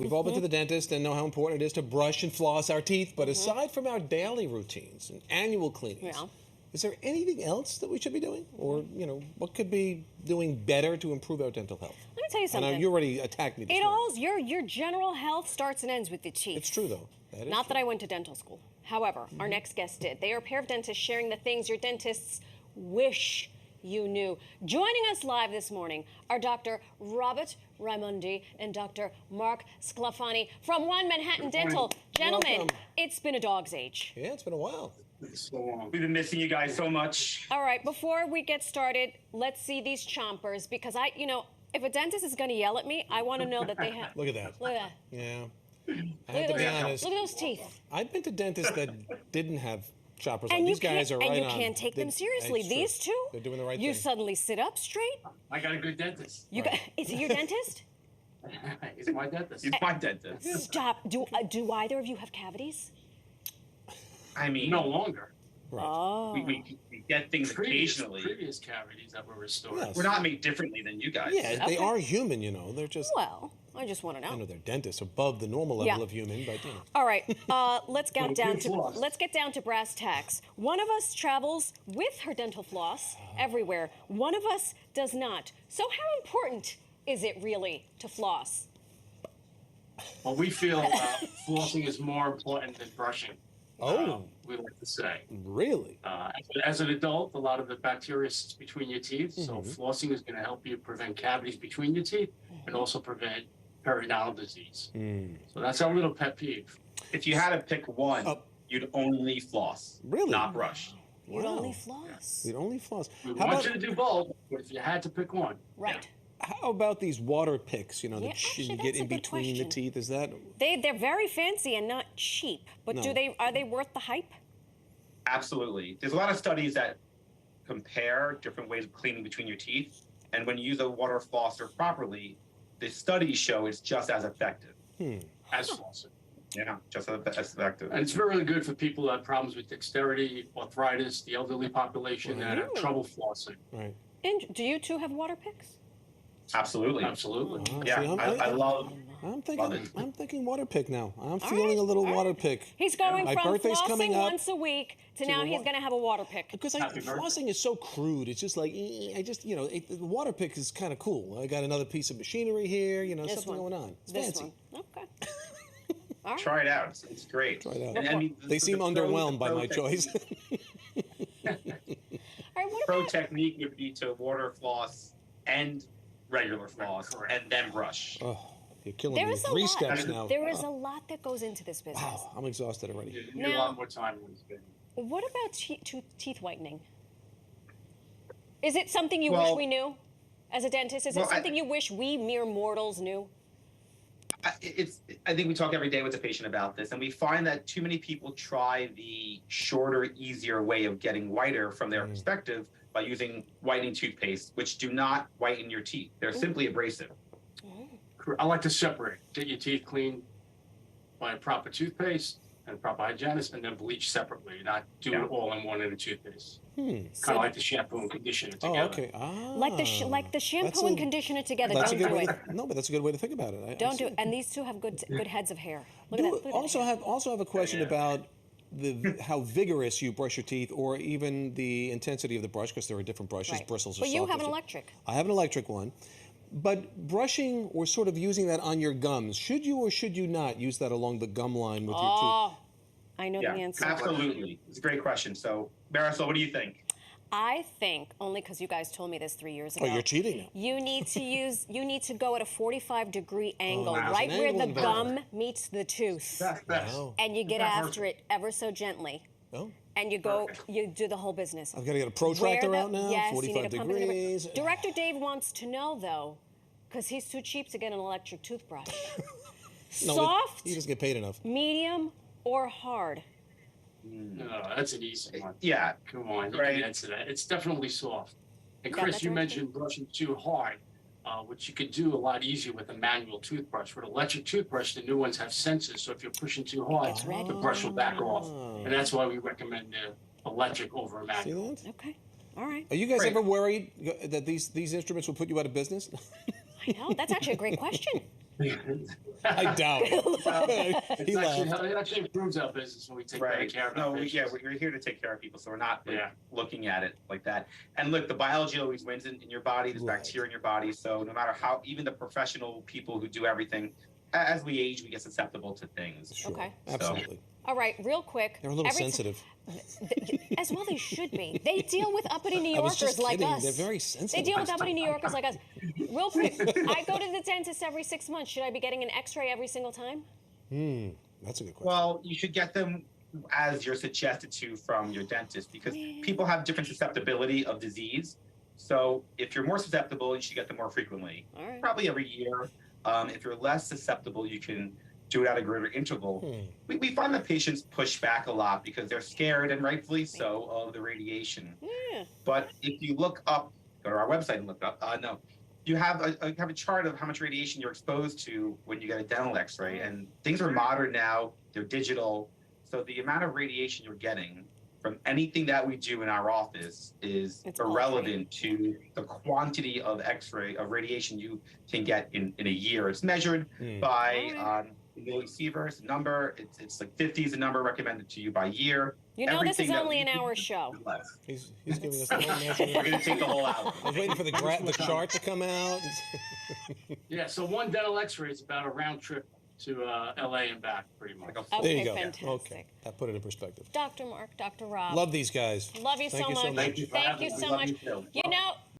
We've all been to the dentist and know how important it is to brush and floss our teeth. But aside from our daily routines and annual cleanings, is there anything else that we should be doing? Or, what could be doing better to improve our dental health? Let me tell you something. And you already attacked me this morning. Your general health starts and ends with the teeth. It's true, though. Not that I went to dental school. However, our next guest did. They are a pair of dentists sharing the things your dentists wish you knew. Joining us live this morning are Dr. Robert Raimondi and Dr. Marc Sclafani from One Manhattan Dental. Gentlemen, Welcome. It's been a dog's age. Yeah, it's been a while. We've been missing you guys so much. All right, before we get started, let's see these chompers because if a dentist is going to yell at me, I want to know that they have. Look at that. Look at that. Yeah. I have to be honest. Look at those teeth. I've been to dentists that didn't have choppers on. And These guys are right on. And you can't take them seriously. These two, they're doing the right thing. You suddenly sit up straight. I got a good dentist. Is he your dentist? He's my dentist. He's my dentist. Stop. Do either of you have cavities? I mean, No longer. Right. Oh. we get things occasionally. Previous cavities that were restored. Yes. We're not made differently than you guys. Yeah, they are human, They're just. Well, I just want to know. I know they're dentists above the normal level of human, but All right, let's get down to brass tacks. One of us travels with her dental floss everywhere. One of us does not. So how important is it really to floss? Well, we feel flossing is more important than brushing. We like to say. Really? As an adult, a lot of the bacteria sits between your teeth, so flossing is going to help you prevent cavities between your teeth and also prevent periodontal disease. So that's our little pet peeve. If you had to pick one, you'd only floss. Really? Not brush. You'd only floss. You'd only floss. We want you to do both, but if you had to pick one. Right. How about these water picks, that actually, you get that's a in good between the question. teeth? Is that... They're very fancy and not cheap, but No. are they worth the hype? Absolutely. There's a lot of studies that compare different ways of cleaning between your teeth. And when you use a water flosser properly, the studies show it's just as effective. As flossing. Yeah, just as effective. And it's really good for people that have problems with dexterity, arthritis, the elderly population that have trouble flossing. Right. And do you two have water picks? Absolutely. Absolutely. Wow, Yeah, see, I love I'm thinking water pick now. I'm feeling a little water pick. He's going My from birthday's coming flossing up once a week to now he's going to have a water pick. Because Happy birthday. flossing is so crude. It's just like, the water pick is kind of cool. I got another piece of machinery here, something going on. It's fancy. Okay. All right. Try it out. It's great. Try it out. And, I mean, They seem underwhelmed by my choice. All right, what Pro about... technique would be to water floss and regular floss and then brush. Oh, you're killing There me. is a 3 lot. steps now. There is a lot that goes into this business. Wow, I'm exhausted already. You need a lot more time than it's been. What about teeth whitening? Is it something you wish we knew as a dentist? Is it something you wish we mere mortals knew? I think we talk every day with the patient about this, and we find that too many people try the shorter, easier way of getting whiter from their perspective by using whitening toothpaste, which do not whiten your teeth. They're simply abrasive. I like to separate. Get your teeth cleaned by a proper toothpaste and a proper hygienist, and then bleach separately, not do it all in one in a toothpaste. Kind of like the shampoo and conditioner together. Oh, okay. Like the shampoo and conditioner together. That's Don't a good do way. it. No, but that's a good way to think about it. Don't do it. And these two have good heads of hair. Look at that. Look at Also that. have a question about how vigorous you brush your teeth, or even the intensity of the brush, because there are different brushes. Right. Bristles are But you soft. have an electric. I have an electric one. But brushing or sort of using that on your gums, should you or should you not use that along the gum line with your tooth? I know the answer. Absolutely. It's a great question. So, Marisol, what do you think? I think, only because you guys told me this 3 years ago. Oh, you're cheating now. You need to go at a 45-degree angle, there's right an where angle the involved. gum meets the tooth. That's best. Wow. And you get after it ever so gently. Oh. And you do the whole business. I've got to get a protractor Where out now, yes, 45 you need a pump in the degrees. Director Dave wants to know, though, because he's too cheap to get an electric toothbrush. No, Soft, he doesn't get paid enough. medium, or hard? No, that's an easy one. Yeah. Come on, you Right. can answer that. It's definitely soft. And Got Chris, that you direction? mentioned brushing too hard, which you could do a lot easier with a manual toothbrush. With an electric toothbrush, the new ones have sensors, so if you're pushing too hard, the brush will back off. And that's why we recommend the electric over a See manual. that? Okay, all right. Are you guys Great. ever worried that these instruments will put you out of business? I know, that's actually a great question. I doubt it. He laughed. It actually improves our business when we take better care of our patients. Yeah, we're here to take care of people, so we're not looking at it like that. And look, the biology always wins in your body. There's bacteria in your body, so no matter how, even the professional people who do everything, as we age, we get susceptible to things. Sure. Okay. Absolutely. All right, real quick. They're a little sensitive. As well they should be. They deal with uppity New I was Yorkers just like kidding. us. They're very sensitive. They deal with uppity New Yorkers like us. Real quick, I go to the dentist every 6 months. Should I be getting an x-ray every single time? That's a good question. Well, you should get them as you're suggested to from your dentist, because people have different susceptibility of disease. So if you're more susceptible, you should get them more frequently, probably every year. If you're less susceptible, you can do it at a greater interval. We find that patients push back a lot because they're scared, and rightfully so, of the radiation. But if you look up, go to our website and look up, you have a chart of how much radiation you're exposed to when you get a dental x-ray, and things are modern now, they're digital, so the amount of radiation you're getting from anything that we do in our office is irrelevant to the quantity of x-ray, of radiation you can get in a year. It's measured by millisievert number. It's like 50 is the number recommended to you by year. You know, this is only an hour show. He's giving us the whole measurement. We're going to take the whole hour. I was waiting for the chart to come out. Yeah, so one dental x-ray is about a round trip to LA and back, pretty much. There you go. Fantastic. Okay, that put it in perspective. Dr. Marc, Dr. Rob. Much. Love these guys. Love you so much. Thank you so much. You know,